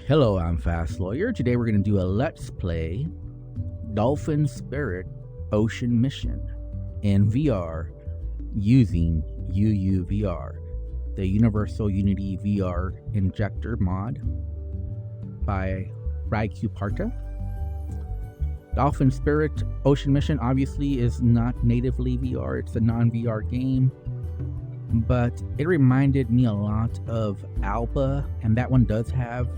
Hello, I'm Fast Lawyer. Today we're going to do a Let's Play Dolphin Spirit Ocean Mission in VR using UUVR, the Universal Unity VR Injector mod by Raicuparta. Dolphin Spirit Ocean Mission obviously is not natively VR, it's a non-VR game, but it reminded me a lot of Alba, and that one does have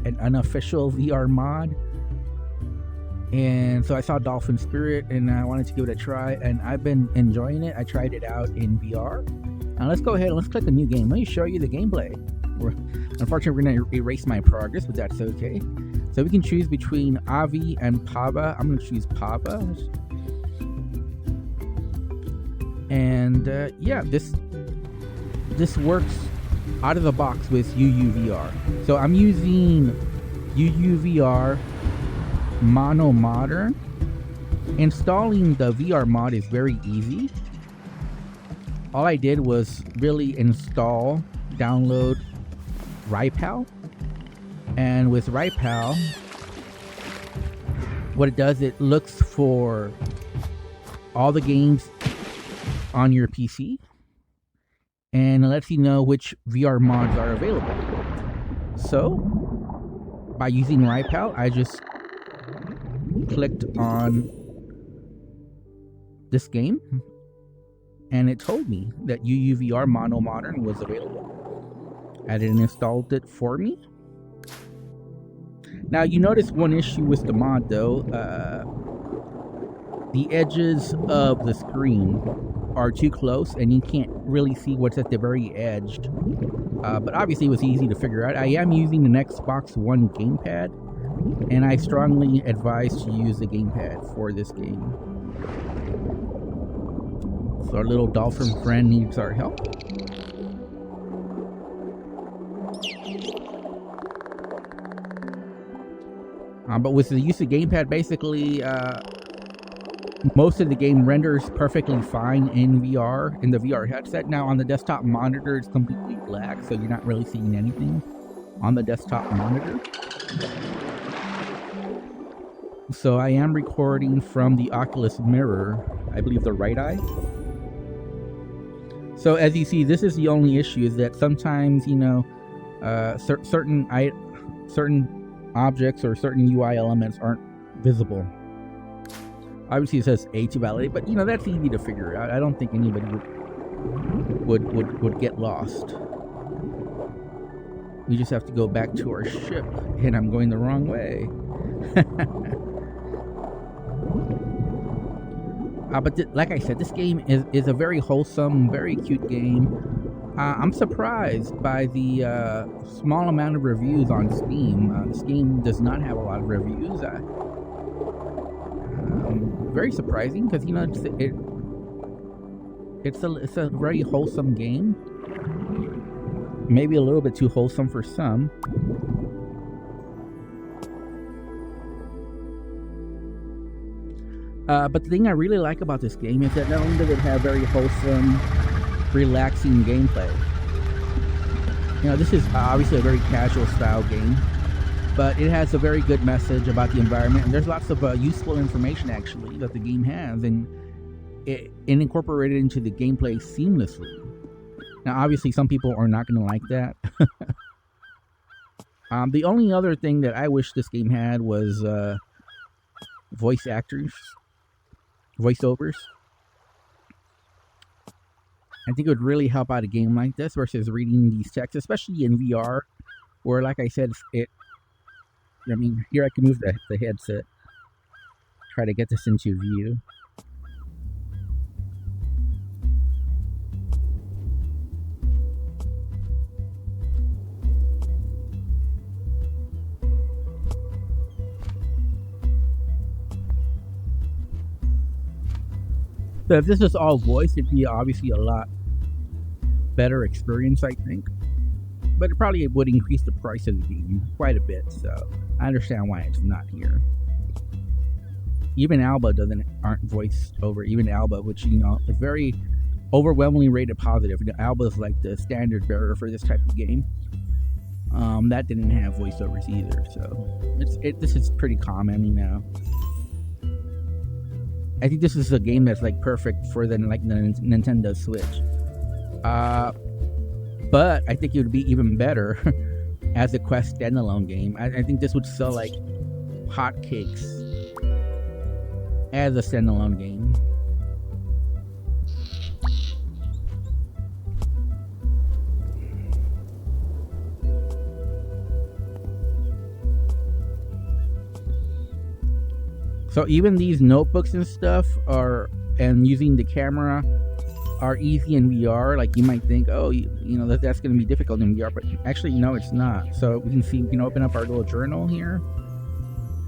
an unofficial VR mod. And so I saw Dolphin Spirit and I wanted to give it a try, and I've been enjoying it. I tried it out in VR. Now let's go ahead and let's click a new game. Let me show you the gameplay. Unfortunately, we're going to erase my progress, but that's okay. So we can choose between Avi and Pava. I'm going to choose Pava. And yeah, this works out of the box with UUVR. So I'm using UUVR Mono Modern. Installing the VR mod is very easy. All I did was really download Raicuparta. And with Raicuparta, what it does, it looks for all the games on your PC and it lets you know which VR mods are available. So by using Raicuparta, I just clicked on this game and it told me that UUVR Mono Modern was available, and it installed it for me. Now you notice one issue with the mod though. The edges of the screen are too close and you can't really see what's at the very edge. But obviously it was easy to figure out. I am using an Xbox One gamepad, and I strongly advise to use the gamepad for this game. So our little dolphin friend needs our help. But with the use of gamepad, basically most of the game renders perfectly fine in VR, in the VR headset. Now on the desktop monitor, it's completely black, so you're not really seeing anything on the desktop monitor. So I am recording from the Oculus mirror, I believe the right eye. So as you see, this is the only issue, is that sometimes, you know, certain objects or certain UI elements aren't visible. Obviously it says A to validate, but you know, that's easy to figure out. I don't think anybody would get lost. We just have to go back to our ship, and I'm going the wrong way. But like I said, this game is a very wholesome, very cute game. I'm surprised by the small amount of reviews on Steam. This game does not have a lot of reviews. Very surprising, because you know it's a very wholesome game. Maybe a little bit too wholesome for some. But the thing I really like about this game is that not only does it have very wholesome, relaxing gameplay. You know, this is obviously a very casual style game, but it has a very good message about the environment, and there's lots of useful information actually that the game has, and it incorporated into the gameplay seamlessly. Now obviously some people are not going to like that. The only other thing that I wish this game had was voice actors, voiceovers. I think it would really help out a game like this versus reading these texts, especially in VR, where, like I said, I mean, here I can move the headset, try to get this into view. So if this is all voice, it'd be obviously a lot better experience, I think. But it probably would increase the price of the game quite a bit, so I understand why it's not here. Even Alba aren't voiced over. Even Alba, which, you know, is very overwhelmingly rated positive. You know, Alba is like the standard bearer for this type of game. That didn't have voiceovers either, so this is pretty common now. I think this is a game that's like perfect for the Nintendo Switch. But I think it would be even better as a Quest standalone game. I think this would sell like hotcakes as a standalone game. So even these notebooks and stuff and using the camera are easy in VR. Like you might think, oh, you know that's going to be difficult in VR, but actually no, it's not. So we can open up our little journal here,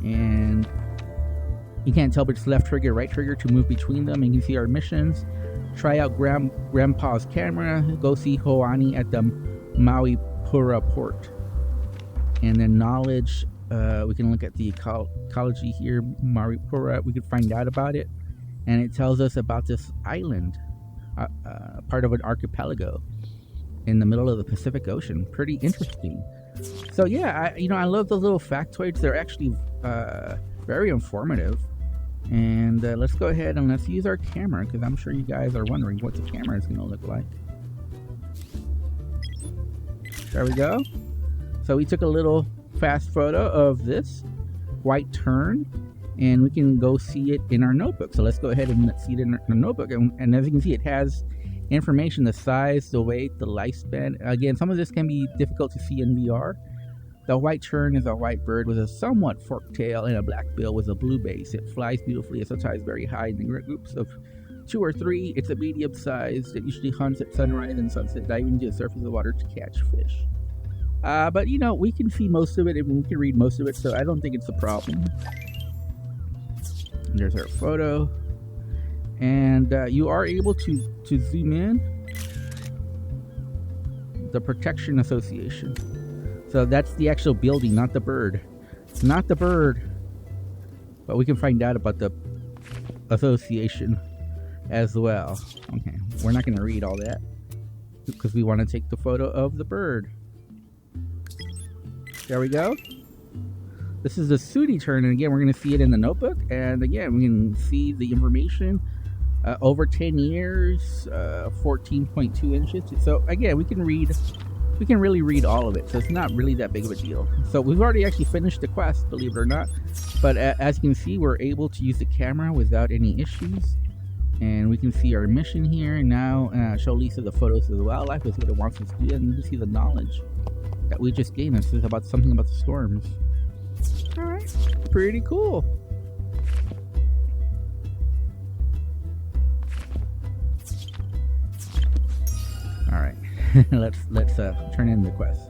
and you can't tell, but it's left trigger, right trigger to move between them. And you can see our missions. Try out Grandpa's camera. Go see Hoani at the Raicuparta port, and then knowledge. We can look at the ecology here, Raicuparta. We could find out about it, and it tells us about this island, part of an archipelago in the middle of the Pacific Ocean. Pretty interesting. So yeah, I love the little factoids. They're actually very informative. And let's go ahead and let's use our camera, because I'm sure you guys are wondering what the camera is going to look like. There we go. So we took a little fast photo of this white tern, and we can go see it in our notebook. So let's go ahead and see it in our notebook, and as you can see, it has information: the size, the weight, the lifespan. Again, some of this can be difficult to see in VR. The white tern is a white bird with a somewhat forked tail and a black bill with a blue base. It flies beautifully and sometimes very high in groups of 2 or 3. It's a medium size. It usually hunts at sunrise and sunset, diving to the surface of the water to catch fish. But we can see most of it and we can read most of it, so I don't think it's a problem. And there's our photo, and you are able to zoom in. The Protection Association. So that's the actual building, not the bird. Not the bird. But we can find out about the association as well. Okay, we're not going to read all that because we want to take the photo of the bird. There we go. This is the sooty tern, and again, we're going to see it in the notebook. And again, we can see the information. Over 10 years, 14.2 inches. So again, we can really read all of it. So it's not really that big of a deal. So we've already actually finished the quest, believe it or not. But as you can see, we're able to use the camera without any issues. And we can see our mission here. And now show Lisa the photos of the wildlife is what it wants us to do. And you can see the knowledge that we just gained us is about something about the storms. All right, pretty cool. All right, let's turn in the quest.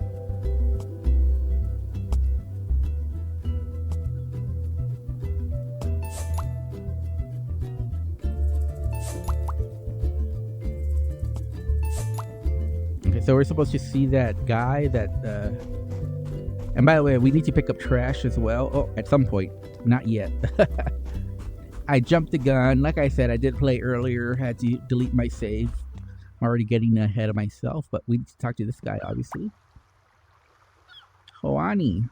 Okay, so we're supposed to see that guy that. And by the way, we need to pick up trash as well. Oh, at some point, not yet. I jumped the gun. Like I said, I did play earlier. Had to delete my save. I'm already getting ahead of myself, but we need to talk to this guy, obviously. Hoani.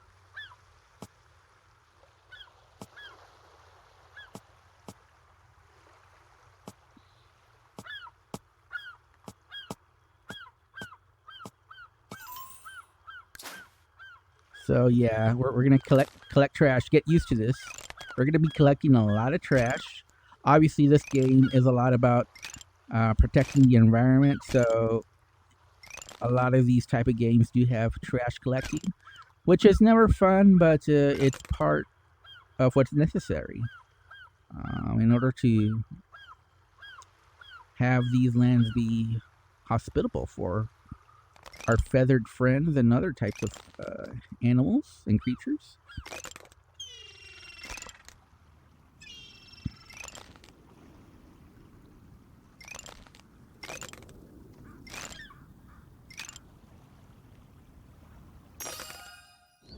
So yeah, we're gonna collect trash. Get used to this. We're gonna be collecting a lot of trash. Obviously, this game is a lot about protecting the environment, so a lot of these type of games do have trash collecting, which is never fun, but it's part of what's necessary in order to have these lands be hospitable for our feathered friends and other types of animals and creatures.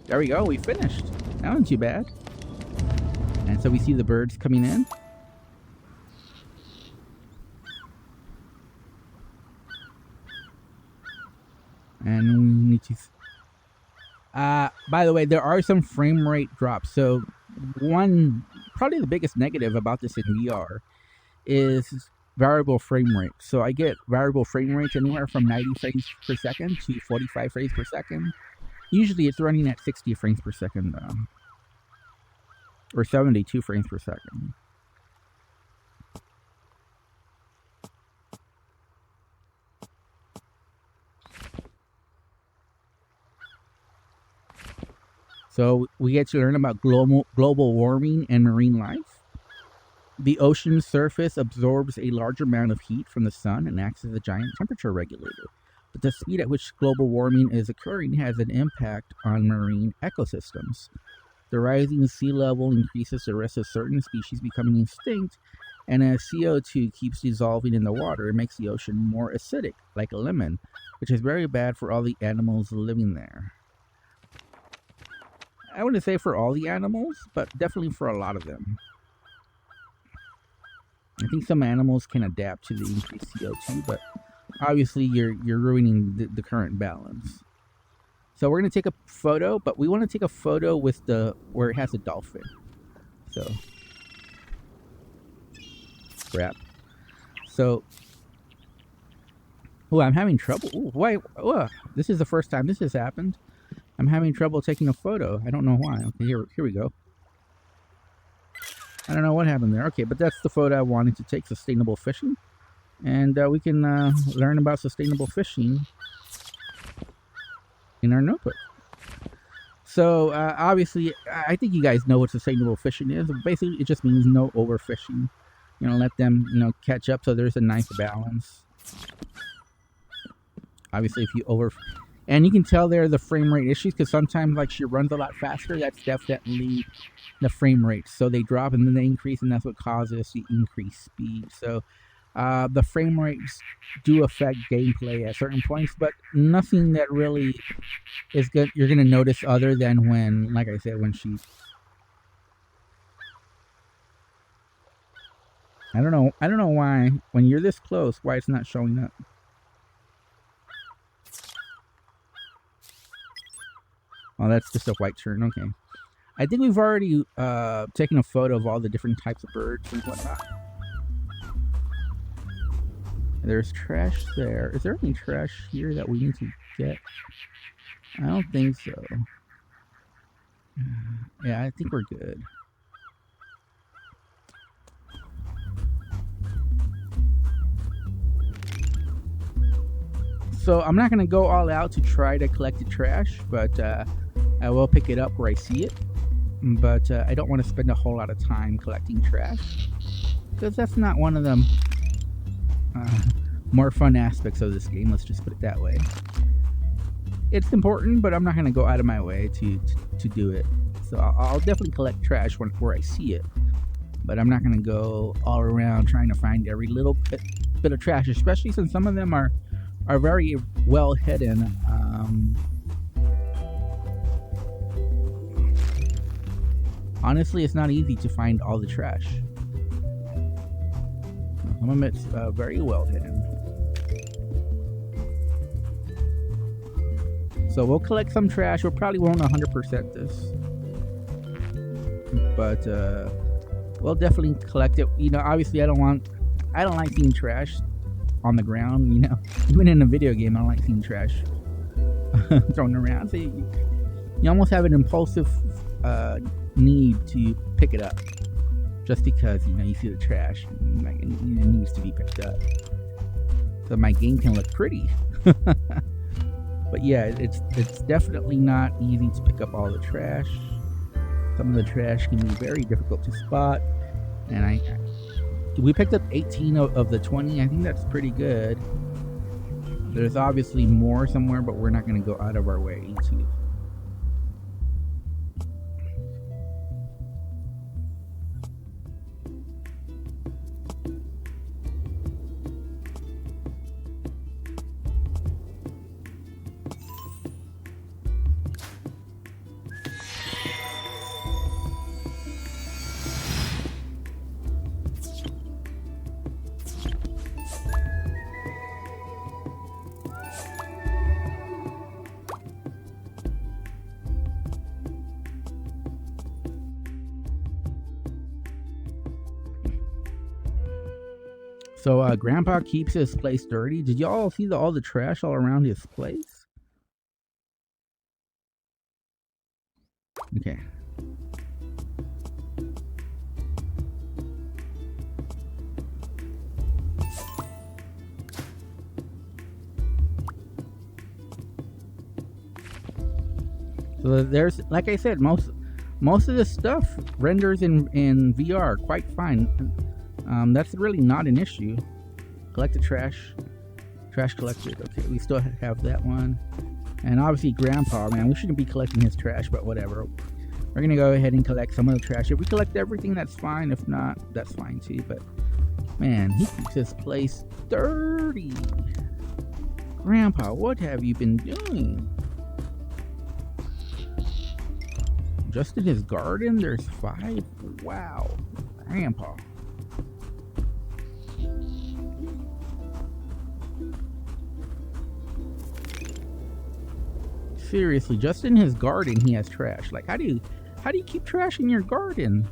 There we go, we finished. That wasn't too bad. And so we see the birds coming in. And we need to By the way, there are some frame rate drops. So probably the biggest negative about this in VR is variable frame rate. So I get variable frame rates anywhere from 90 frames per second to 45 frames per second. Usually it's running at 60 frames per second though, or 72 frames per second. So we get to learn about global warming and marine life. The ocean's surface absorbs a large amount of heat from the sun and acts as a giant temperature regulator. But the speed at which global warming is occurring has an impact on marine ecosystems. The rising sea level increases the risk of certain species becoming extinct, and as CO2 keeps dissolving in the water, it makes the ocean more acidic, like a lemon, which is very bad for all the animals living there. I wouldn't say for all the animals, but definitely for a lot of them. I think some animals can adapt to the increased CO2, but obviously you're ruining the current balance. So we're going to take a photo, but we want to take a photo with where it has a dolphin. So, crap. So, I'm having trouble. Ooh, why? This is the first time this has happened. I'm having trouble taking a photo. I don't know why. Okay, here we go. I don't know what happened there. Okay, but that's the photo I wanted to take, sustainable fishing. And we can learn about sustainable fishing in our notebook. So, obviously, I think you guys know what sustainable fishing is. Basically, it just means no overfishing. Let them, catch up so there's a nice balance. Obviously, if you and you can tell there the frame rate issues because sometimes, like, she runs a lot faster. That's definitely the frame rate. So they drop and then they increase, and that's what causes the increased speed. So the frame rates do affect gameplay at certain points, but nothing that really is good. You're gonna notice other than when, like I said, when she. I don't know why when you're this close, why it's not showing up. Oh, that's just a white turn. Okay. I think we've already taken a photo of all the different types of birds and whatnot. There's trash there. Is there any trash here that we need to get? I don't think so. Yeah, I think we're good. So I'm not going to go all out to try to collect the trash, but I will pick it up where I see it. But I don't want to spend a whole lot of time collecting trash, because that's not one of the more fun aspects of this game. Let's just put it that way. It's important, but I'm not going to go out of my way to do it. So I'll definitely collect trash where I see it, but I'm not going to go all around trying to find every little bit of trash, especially since some of them are very well hidden. Honestly, it's not easy to find all the trash. Some of it's very well hidden. So we'll collect some trash. We probably won't 100% this, but we'll definitely collect it. Obviously, I don't like seeing trash on the ground. Even in a video game, I don't like seeing trash thrown around. So you almost have an impulsive need to pick it up, just because you see the trash and it needs to be picked up, so my game can look pretty. But yeah, it's definitely not easy to pick up all the trash. Some of the trash can be very difficult to spot, and we picked up 18 of the 20. I think that's pretty good. There's obviously more somewhere, but we're not going to go out of our way to. So Grandpa keeps his place dirty. Did y'all see all the trash all around his place? Okay. So there's, like I said, most of this stuff renders in VR quite fine. That's really not an issue. Collect the trash collected. Okay, we still have that one. And obviously Grandpa, man, we shouldn't be collecting his trash, but whatever. We're gonna go ahead and collect some of the trash. If we collect everything, that's fine. If not, that's fine too. But man, he keeps his place dirty. Grandpa, what have you been doing? Just in his garden, there's 5? Wow. Grandpa. Seriously, just in his garden he has trash. Like, how do you keep trash in your garden?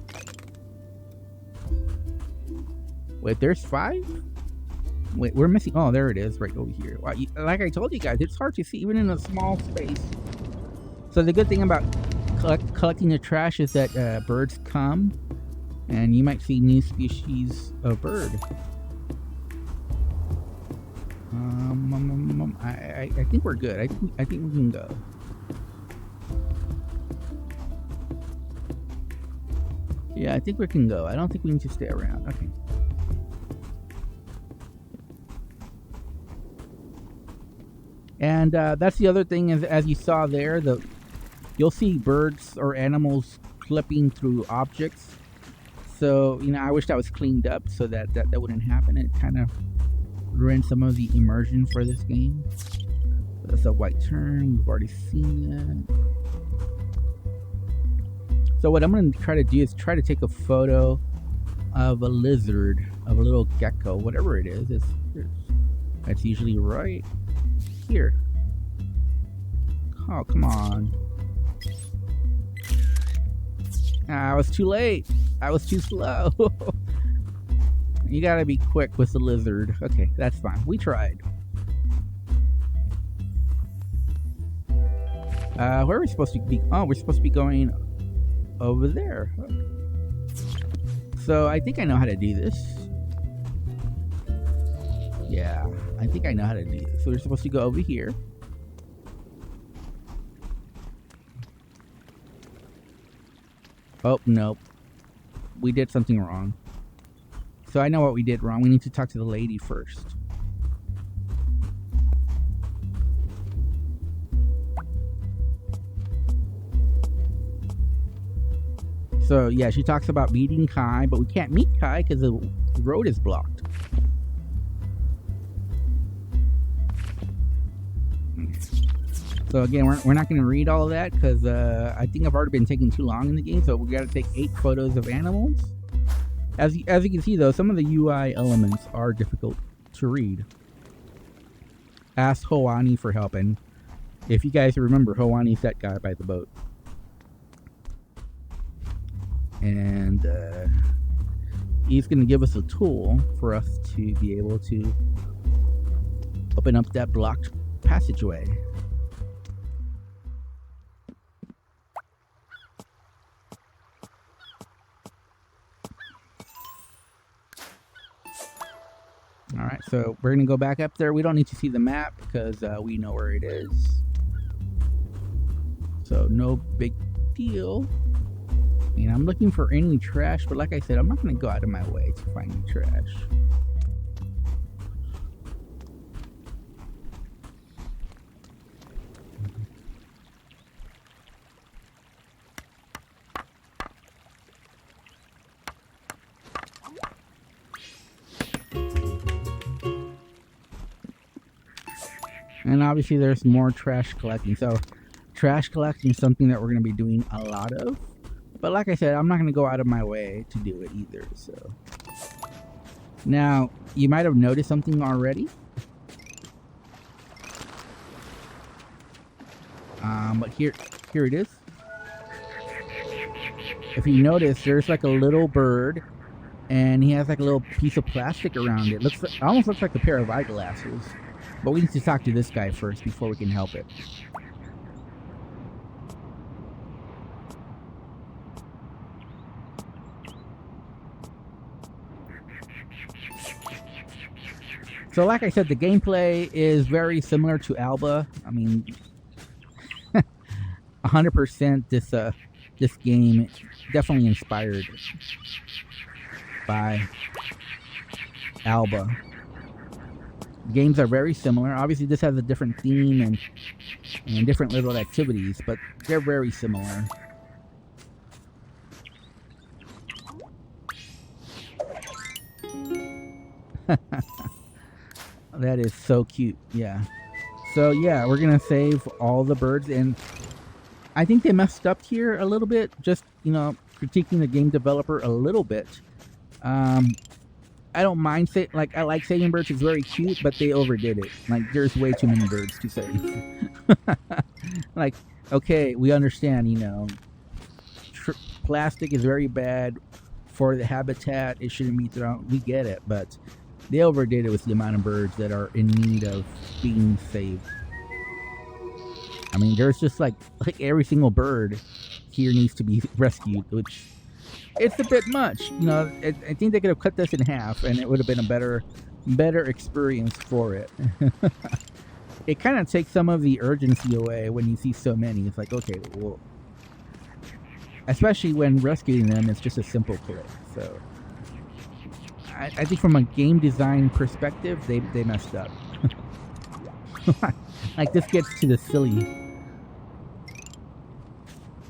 Wait, there's 5? Wait, we're missing. Oh, there it is, right over here. Wow, like I told you guys, it's hard to see even in a small space. So the good thing about collecting the trash is that birds come, and you might see new species of bird. I think we're good. I think we can go. Yeah, I think we can go. I don't think we need to stay around. Okay. And that's the other thing is, as you saw there, you'll see birds or animals clipping through objects. So, you know, I wish that was cleaned up so that wouldn't happen. It kind of ruined some of the immersion for this game. That's a white tern. We've already seen that. So what I'm going to try to do is try to take a photo of a lizard, of a little gecko, whatever it is. That's usually right here. Oh, come on. I was too late. I was too slow. You gotta be quick with the lizard. Okay, that's fine. We tried. Where are we supposed to be? Oh, we're supposed to be going over there. Okay. So I think I know how to do this. Yeah, I think I know how to do this. So we're supposed to go over here. Oh, nope. We did something wrong. So I know what we did wrong. We need to talk to the lady first. So yeah, she talks about meeting Kai, but we can't meet Kai because the road is blocked. So again, we're not going to read all of that because I think I've already been taking too long in the game. So we got to take 8 photos of animals. As you can see, though, some of the UI elements are difficult to read. Ask Hoani for help, and if you guys remember, Hoani's that guy by the boat. And he's going to give us a tool for us to be able to open up that blocked passageway. Alright, so we're going to go back up there. We don't need to see the map because we know where it is. So no big deal. And I'm looking for any trash, but like I said, I'm not going to go out of my way to find any trash. And obviously there's more trash collecting. So trash collecting is something that we're going to be doing a lot of. But like I said, I'm not going to go out of my way to do it either. So now, you might have noticed something already. But here it is. If you notice, there's like a little bird and he has like a little piece of plastic around it. Almost looks like a pair of eyeglasses. But we need to talk to this guy first before we can help it. So like I said, the gameplay is very similar to Alba. I mean, 100% this game definitely inspired by Alba. Games are very similar. Obviously, this has a different theme and different little activities, but they're very similar. That is so cute. Yeah. So yeah, we're gonna save all the birds, and I think they messed up here a little bit. Just, you know, critiquing the game developer a little bit. I don't mind I like saving birds. It's very cute, but they overdid it. Like, there's way too many birds to save. Like, okay, we understand. You know, plastic is very bad for the habitat. It shouldn't be thrown. We get it, but they overdid it with the amount of birds that are in need of being saved. I mean, there's just like every single bird here needs to be rescued, which it's a bit much. You know, I think they could have cut this in half, and it would have been a better experience for it. It kind of takes some of the urgency away when you see so many. It's like, okay, well, especially when rescuing them, it's just a simple play. So I think from a game design perspective, they messed up. Like, this gets to the silly.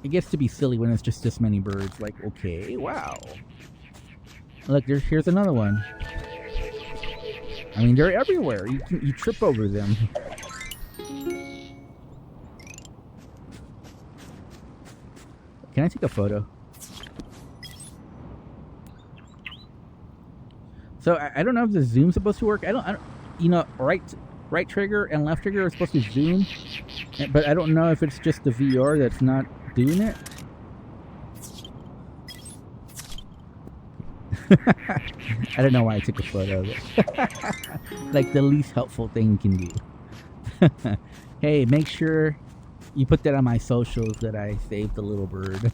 It gets to be silly when it's just this many birds. Like, okay, wow. Look, here's another one. I mean, they're everywhere. You trip over them. Can I take a photo? So I don't know if the zoom's supposed to work. I don't. You know, right trigger and left trigger are supposed to zoom, but I don't know if it's just the VR that's not doing it. I don't know why I took a photo of it. Like, the least helpful thing you can do. Hey, make sure you put that on my socials that I saved the little bird.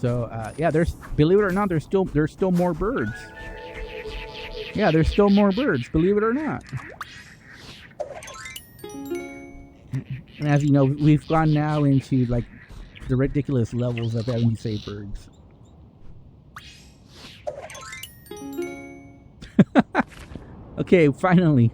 So yeah, believe it or not, there's still more birds. Yeah, there's still more birds, believe it or not. And as you know, we've gone now into like the ridiculous levels of having to save birds. Okay, finally.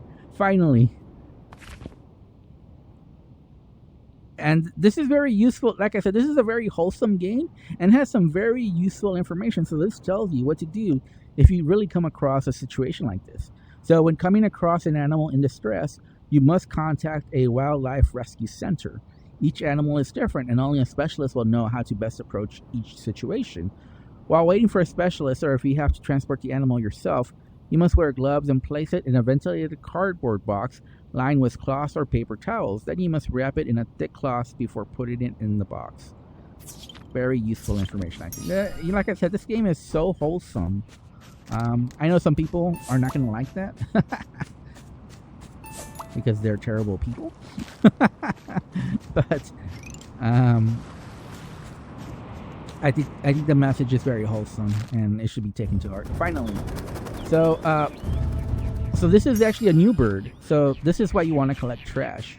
And this is very useful. Like I said, this is a very wholesome game and has some very useful information. So this tells you what to do if you really come across a situation like this. So when coming across an animal in distress, you must contact a wildlife rescue center. Each animal is different, and only a specialist will know how to best approach each situation. While waiting for a specialist, or if you have to transport the animal yourself, you must wear gloves and place it in a ventilated cardboard box lined with cloths or paper towels. Then you must wrap it in a thick cloth before putting it in the box. Very useful information, I think. Like I said, this game is so wholesome. I know some people are not going to like that because they're terrible people. But I think the message is very wholesome and it should be taken to heart. Finally, so this is actually a new bird. So this is why you want to collect trash,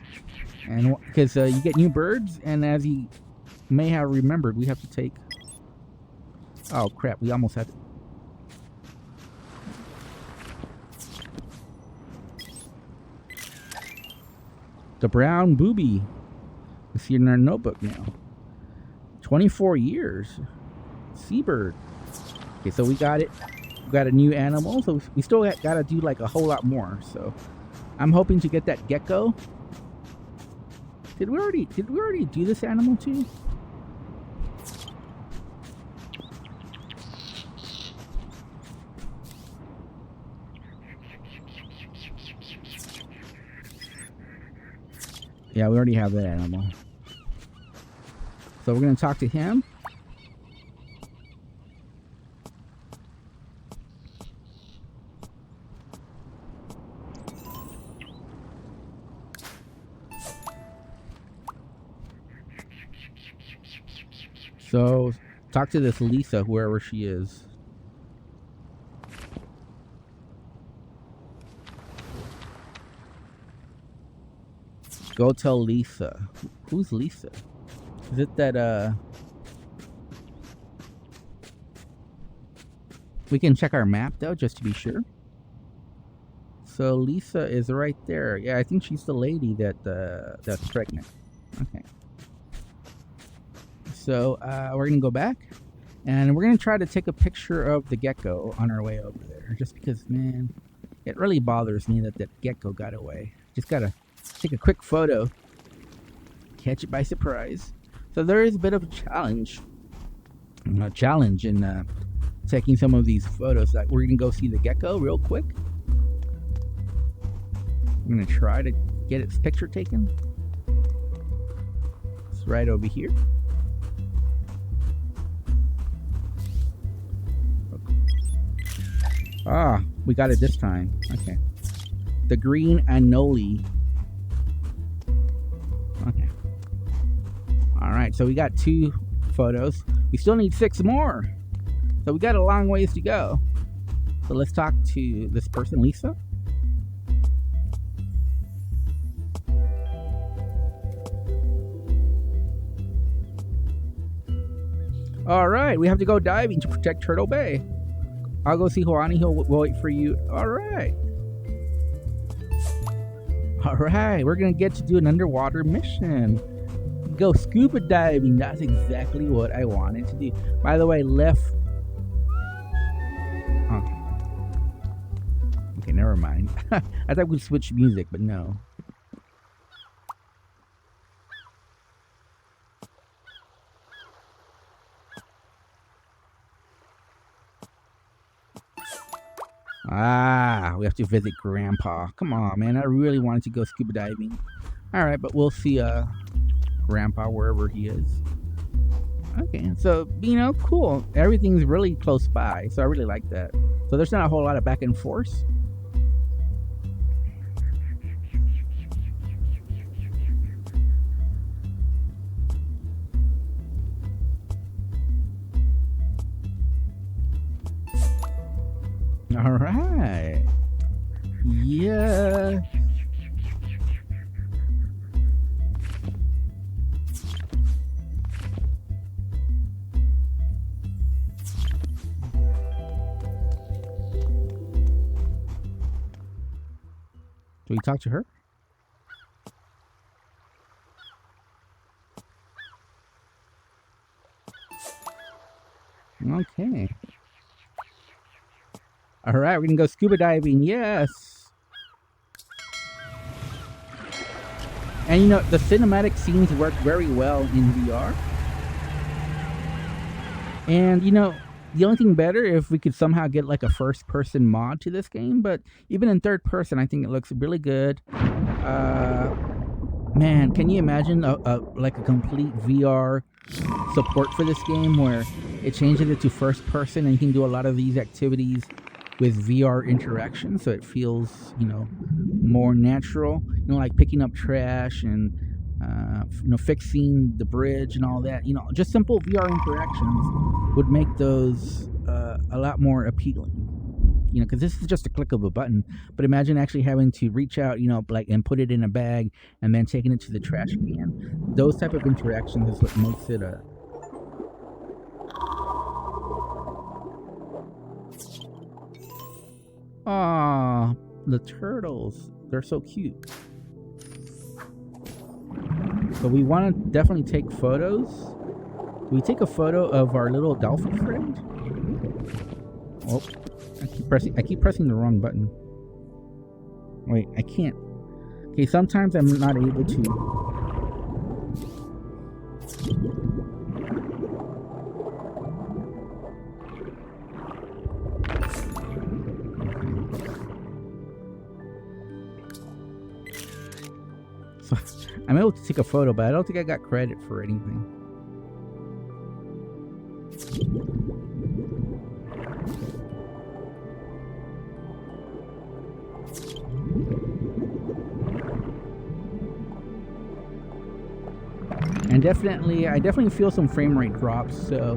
and because you get new birds, and as you may have remembered, we have to take. Oh crap! We almost had. The brown booby. We see it in our notebook now. 24 years. Seabird. Okay, so we got it. We got a new animal, so we still got to do like a whole lot more. So I'm hoping to get that gecko. Did we already do this animal too? Yeah, we already have that animal. So we're going to talk to him. So talk to this Lisa, whoever she is. Go tell Lisa. Who's Lisa? Is it that, we can check our map, though, just to be sure. So Lisa is right there. Yeah, I think she's the lady that's pregnant. Okay. So, we're going to go back. And we're going to try to take a picture of the gecko on our way over there. Just because, man, it really bothers me that gecko got away. Just got to take a quick photo. Catch it by surprise. So there is a bit of a challenge. In taking some of these photos. Like, we're going to go see the gecko real quick. I'm going to try to get its picture taken. It's right over here. Ah, we got it this time. Okay. The green anole. Okay. Alright, so we got 2 photos. We still need 6 more. So we got a long ways to go. So let's talk to this person, Lisa. Alright, we have to go diving to protect Turtle Bay. I'll go see Juani. He'll wait for you. Alright. Alright, we're going to get to do an underwater mission. Go scuba diving. That's exactly what I wanted to do. By the way, left. Okay, never mind. I thought we'd switch music, but no. Ah, we have to visit Grandpa. Come on, man. I really wanted to go scuba diving. Alright, but we'll see Grandpa wherever he is. Okay, so, you know, cool. Everything's really close by, so I really like that. So there's not a whole lot of back and forth. All right. Yeah. Do we talk to her? Okay. All right, we're gonna go scuba diving. Yes. And you know, the cinematic scenes work very well in VR. And you know, the only thing better if we could somehow get like a first-person mod to this game, but even in third person, I think it looks really good. Man, can you imagine like a complete VR support for this game where it changes it to first person and you can do a lot of these activities with VR interaction, so it feels, you know, more natural. You know, like picking up trash and you know, fixing the bridge and all that. You know, just simple VR interactions would make those a lot more appealing. You know, because this is just a click of a button. But imagine actually having to reach out, you know, like, and put it in a bag and then taking it to the trash can. Those type of interactions is what makes it a. Aww, the turtles. They're so cute. So we want to definitely take photos. Do we take a photo of our little dolphin friend? Oh, I keep pressing the wrong button. Wait, I can't. Okay, sometimes I'm not able to. I'm able to take a photo, but I don't think I got credit for anything. And I definitely feel some frame rate drops. So,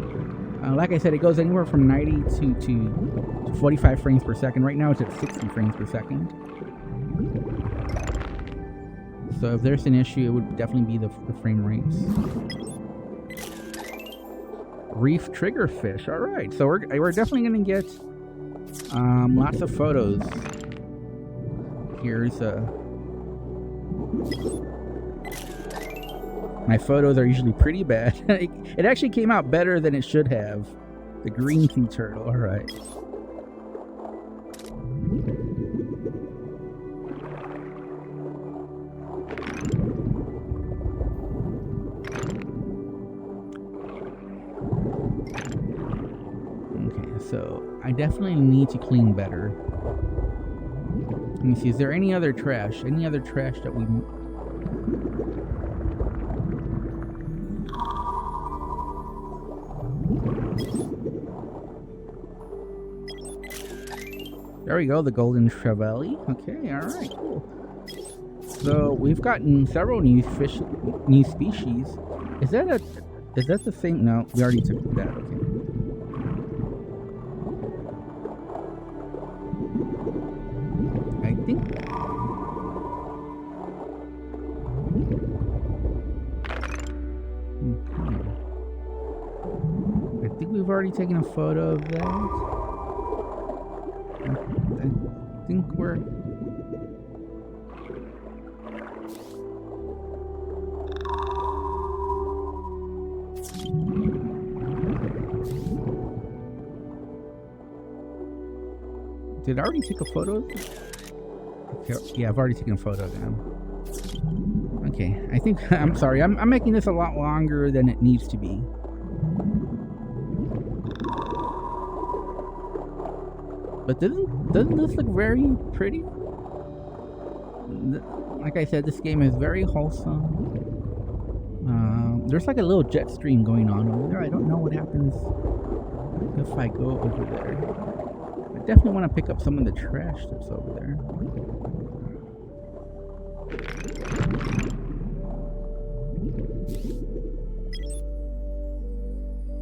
like I said, it goes anywhere from 90 to 45 frames per second. Right now, it's at 60 frames per second. So, if there's an issue, it would definitely be the frame rates. Reef triggerfish. All right, so we're definitely gonna get lots of photos. Here's my photos are usually pretty bad. It actually came out better than it should have. The green sea turtle. All right. Okay, so I definitely need to clean better. Let me see. Is there any other trash? Any other trash that we... There we go, the golden trevally. Okay, all right, cool. So we've gotten several new species. Is that the same? No, we already took that. Okay. I think. Okay. I think we've already taken a photo of that. I think we're... Did I already take a photo of this? Okay, yeah, I've already taken a photo of them. Okay, I think... I'm sorry, I'm making this a lot longer than it needs to be. But doesn't this look very pretty? Like I said, this game is very wholesome. There's like a little jet stream going on over there. I don't know what happens if I go over there. I definitely want to pick up some of the trash that's over there.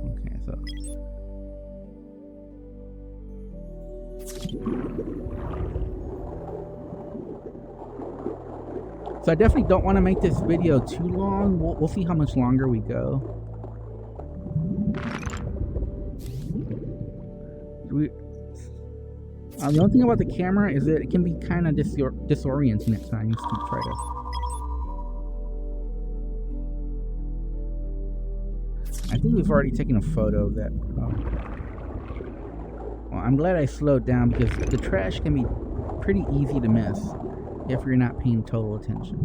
Okay, so... So I definitely don't want to make this video too long. We'll see how much longer we go. The only thing about the camera is that it can be kind of disorienting at times to try to... I think we've already taken a photo of that. Well, I'm glad I slowed down because the trash can be pretty easy to miss if you're not paying total attention.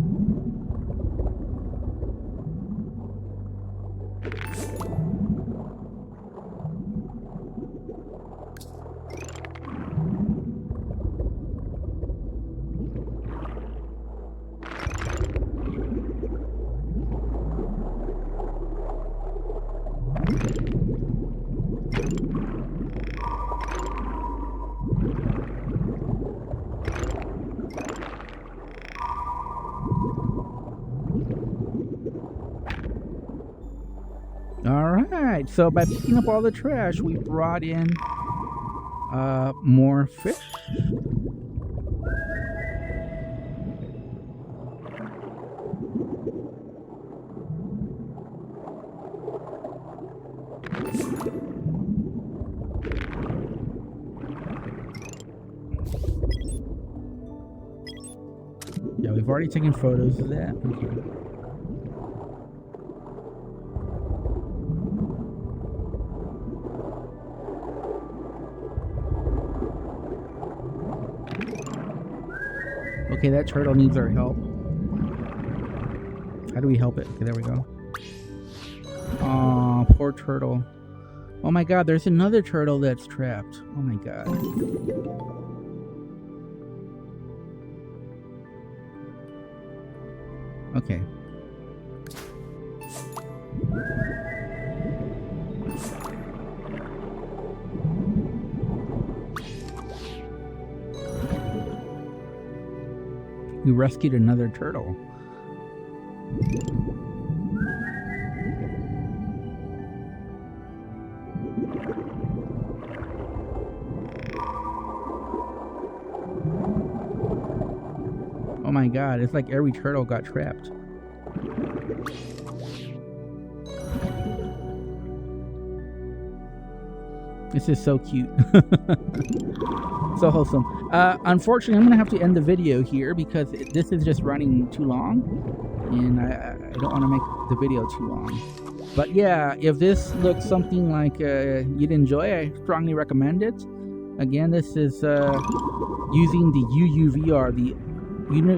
Alright, so by picking up all the trash, we brought in more fish. Yeah, we've already taken photos of that. Okay. Okay, that turtle needs our help. How do we help it? Okay, there we go. Aw, poor turtle. Oh my god, there's another turtle that's trapped. Oh my god. Okay. We rescued another turtle. Oh my god, it's like every turtle got trapped. This is so cute. So wholesome. Unfortunately, I'm going to have to end the video here because this is just running too long. And I don't want to make the video too long. But yeah, if this looks something like you'd enjoy, I strongly recommend it. Again, this is using the UUVR, the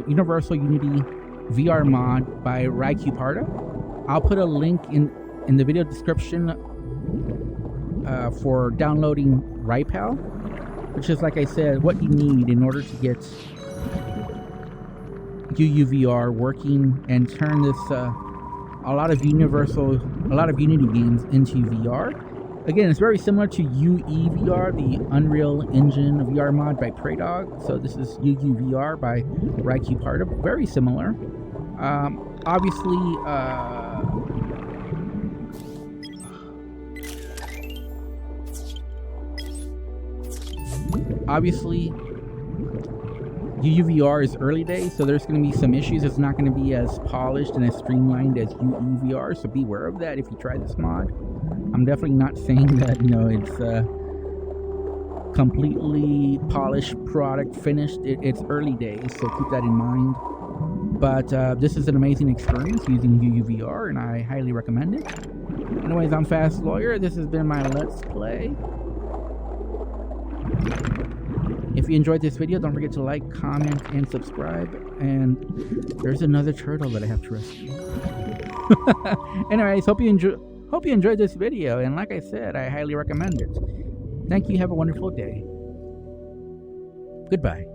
Universal Unity VR mod by Raicuparta. I'll put a link in the video description for downloading Raicuparta, which is, like I said, what you need in order to get UUVR working and turn this a lot of Unity games into VR. Again, it's very similar to UUVR, the Unreal Engine VR mod by Praydog. So this is UUVR by Raicuparta. Very similar. Obviously, UUVR is early days, so there's going to be some issues. It's not going to be as polished and as streamlined as UUVR, so be aware of that if you try this mod. I'm definitely not saying that, you know, it's a completely polished product, finished. It's early days, so keep that in mind. But this is an amazing experience using UUVR, and I highly recommend it. Anyways, I'm Fast Lawyer. This has been my Let's Play. If you enjoyed this video, don't forget to like, comment, and subscribe. And there's another turtle that I have to rescue. Anyways, hope you enjoyed this video. And like I said, I highly recommend it. Thank you. Have a wonderful day. Goodbye.